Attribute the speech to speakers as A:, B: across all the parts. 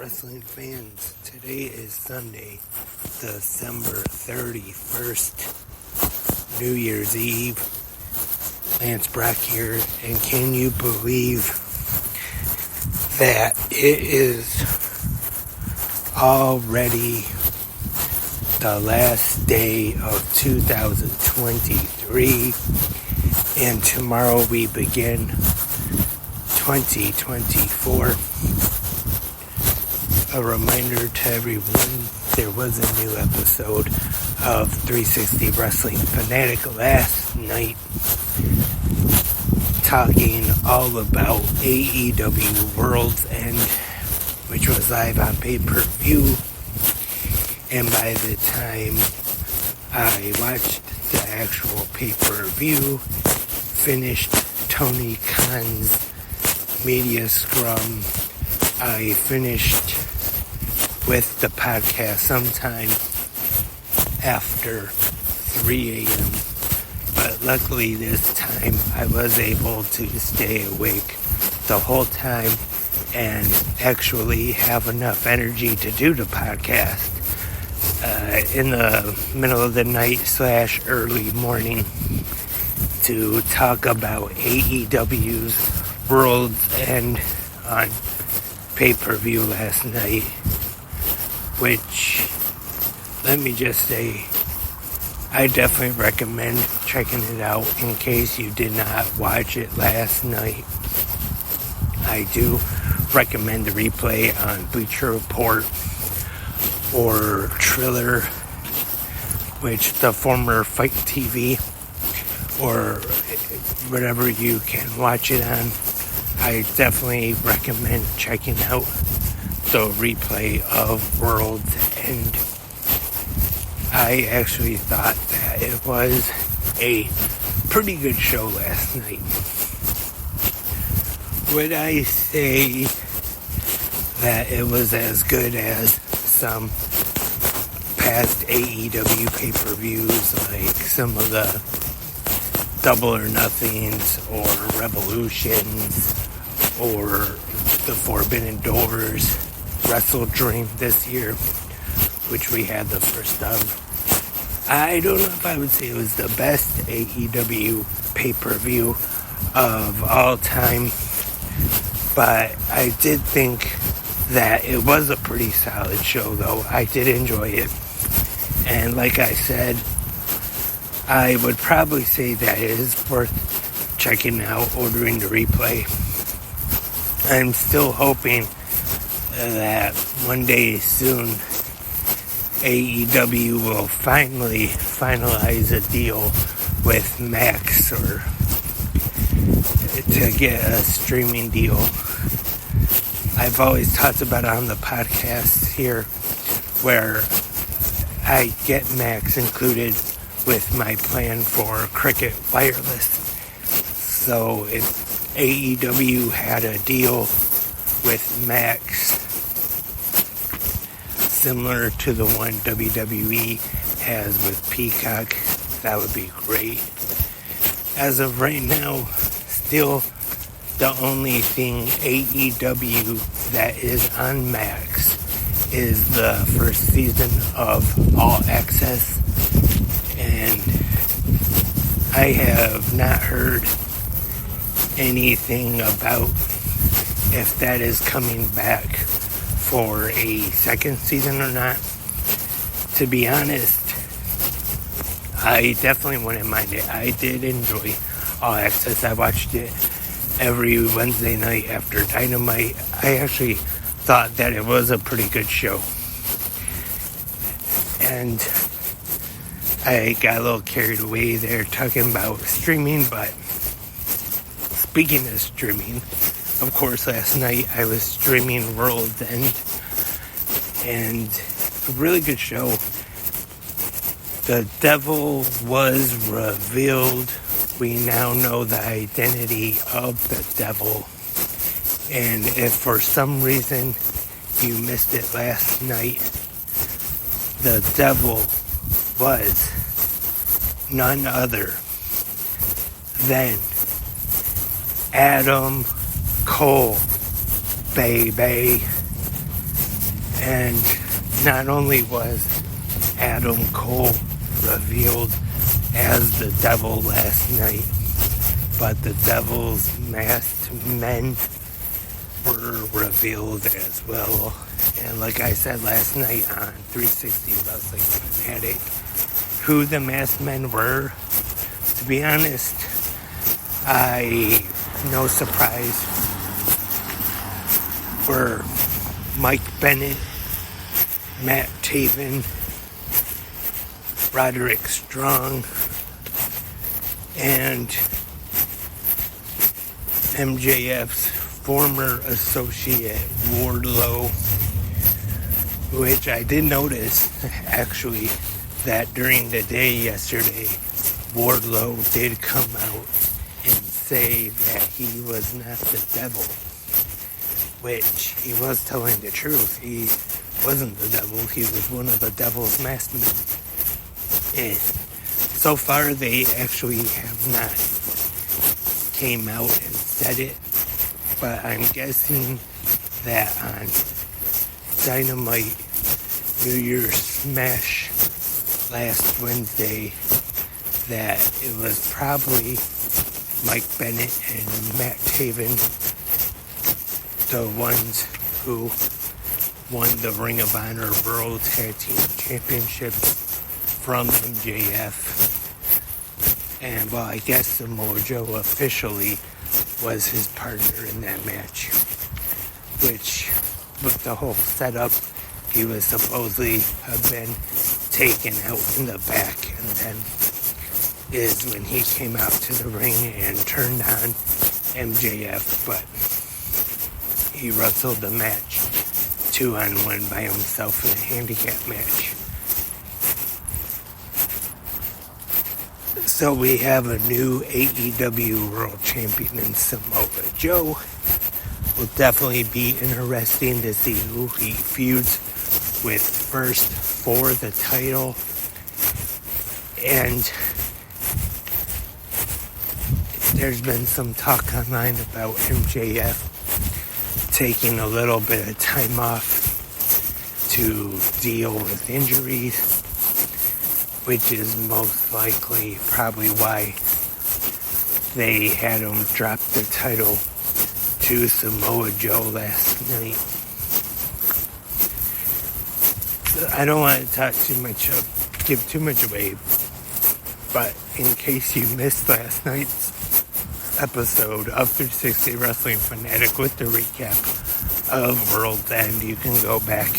A: wrestling fans. Today is Sunday, December 31st, New Year's Eve. Lance Brock here, and can you believe that it is already the last day of 2023, and tomorrow we begin 2024. A reminder to everyone, there was a new episode of 360 Wrestling Fanatic last night, talking all about AEW World's End, which was live on pay-per-view. And by the time I watched the actual pay-per-view, finished Tony Khan's media scrum, I finished with the podcast sometime after 3 a.m. But luckily this time I was able to stay awake the whole time and actually have enough energy to do the podcast in the middle of the night / early morning to talk about AEW's World's End on pay-per-view last night, which, let me just say, I definitely recommend checking it out in case you did not watch it last night. I do recommend the replay on Bleacher Report or Triller, which the former Fight TV, or whatever you can watch it on. I definitely recommend checking out the replay of World's End. I actually thought that it was a pretty good show last night. Would I say that it was as good as some past AEW pay-per-views, like some of the Double or Nothings or Revolutions or the Forbidden Doors Wrestle Dream this year, which we had the first of? I don't know if I would say it was the best AEW pay-per-view of all time, but I did think that it was a pretty solid show, though. I did enjoy it, and like I said, I would probably say that it is worth checking out, ordering the replay. I'm still hoping that one day soon AEW will finally finalize a deal with Max, or to get a streaming deal. I've always talked about it on the podcast here, where I get Max included with my plan for Cricket Wireless. So if AEW had a deal with Max similar to the one WWE has with Peacock, that would be great. As of right now, still the only thing AEW that is on Max is the first season of All Access, and I have not heard anything about if that is coming back for a second season or not. To be honest, I definitely wouldn't mind it. I did enjoy All Access. I watched it every Wednesday night after Dynamite. I actually thought that it was a pretty good show. And I got a little carried away there talking about streaming, but speaking of streaming, of course, last night I was streaming World's End, and a really good show. The devil was revealed. We now know the identity of the devil. And if for some reason you missed it last night, the devil was none other than Adam Cole, baby. And not only was Adam Cole revealed as the devil last night, but the devil's masked men were revealed as well. And like I said last night on 360 Wrestling Fanatic, who the masked men were, to be honest, no surprise, were Mike Bennett, Matt Taven, Roderick Strong, and MJF's former associate Wardlow, which I did notice actually that during the day yesterday, Wardlow did come out and say that he was not the devil, which he was telling the truth. He wasn't the devil, he was one of the devil's masked men. And so far they actually have not came out and said it, but I'm guessing that on Dynamite New Year's Smash last Wednesday that it was probably Mike Bennett and Matt Taven, the ones who won the Ring of Honor World Tag Team Championship from MJF. And well, I guess Samoa Joe officially was his partner in that match, which with the whole setup, he was supposedly have been taken out in the back, and then is when he came out to the ring and turned on MJF, but he wrestled the match 2-on-1 by himself in a handicap match. So we have a new AEW World Champion in Samoa Joe. Will definitely be interesting to see who he feuds with first for the title. And there's been some talk online about MJF taking a little bit of time off to deal with injuries, which is most likely probably why they had him drop the title to Samoa Joe last night. I don't want to talk too much, give too much away, but in case you missed last night's episode of 360 Wrestling Fanatic with the recap of World's End, you can go back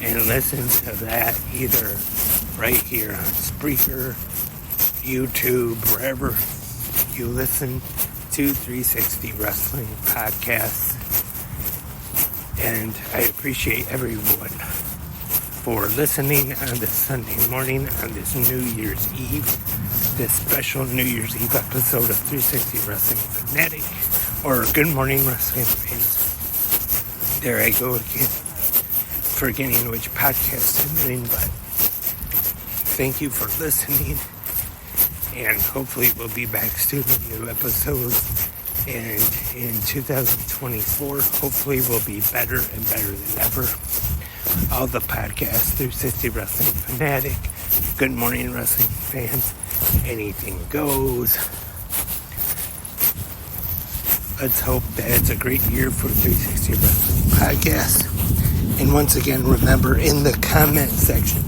A: and listen to that either right here on Spreaker, YouTube, wherever you listen to 360 Wrestling podcasts. And I appreciate everyone for listening on this Sunday morning, on this New Year's Eve, this special New Year's Eve episode of 360 Wrestling Fanatic, or Good Morning Wrestling Fans. There I go again, forgetting which podcast I'm doing, but thank you for listening, and hopefully we'll be back soon with new episodes, and in 2024, hopefully we'll be better and better than ever. All the podcasts, 360 Wrestling Fanatic, Good Morning Wrestling Fans, Anything Goes. Let's hope that it's a great year for 360 Wrestling Podcast. And once again, remember, in the comment section,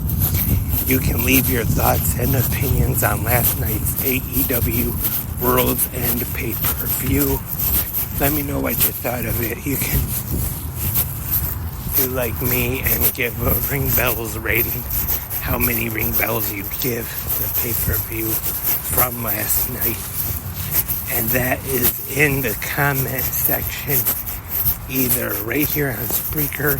A: you can leave your thoughts and opinions on last night's AEW World's End pay-per-view. Let me know what you thought of it. You can do like me and give a Ring Bells rating. How many ring bells you give the pay-per-view from last night. And that is in the comment section, either right here on Spreaker,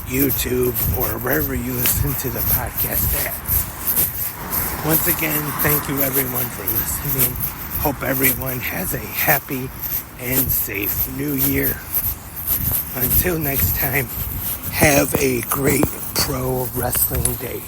A: YouTube, or wherever you listen to the podcast at. Once again, thank you everyone for listening. Hope everyone has a happy and safe new year. Until next time, have a great pro wrestling day.